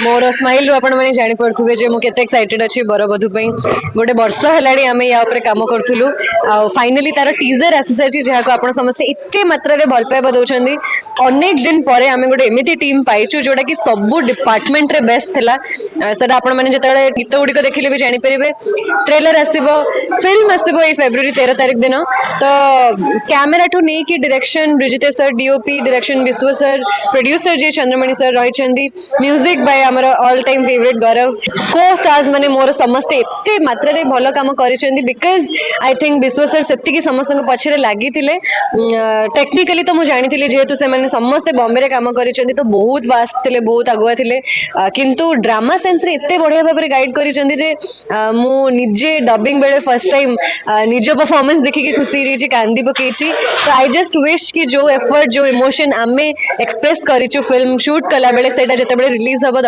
मोर smile रू आपण माने जानि पड़थुबे जे मु केते एक्साइटेड अछि बरबधु पई गोटे वर्ष हेलाडी आमे या ऊपर काम करथुलु आ फाइनली तार टीजर आसी सारी जहा को आपण समस्त एते मात्रा रे भल पाइबा दउछंदी अनेक दिन परे आमे गोटे एमिति टीम पाइछु जोटा कि सब डिपार्टमेंट रे बेस्ट थिला सेटा आपण माने जतले गीत गुडी को देखिले भी जानि परिबे ट्रेलर आसीबो फिल्म आसीबो ए फेब्रुअरी 13 तारिख दिन तो कैमरा टू नै कि डायरेक्शन ब्रिजिते sir DOP direction Vishwa sir producer जे चंद्रमणि सर रहिछंदी म्यूजिक बाय हमर ऑल टाइम फेवरेट गौरव को स्टार्स माने मोर समस्त एते मात्रा रे भलो काम करिसेंदी बिकॉज आई थिंक विश्व सर सेति की समस्त को पछरे लागि थिले टेक्निकली तो मु जानि थिले जेहेतु से माने समस्त बॉम्बे रे काम करिसेंदी तो बहुत वास्ट थिले बहुत अगुआ थिले किंतु ड्रामा सेंस रे एते बढ़िया भाबरे गाइड करिसेंदी जे मु निजे डबिंग बेले फर्स्ट टाइम निजो परफॉर्मेंस देखि के खुशी री जे कांदी पकेची तो आई जस्ट विश कि जो एफर्ट जो इमोशन आमे एक्सप्रेस करिछु फिल्म शूट कला बेले सेटा जते बेले रिलीज हबो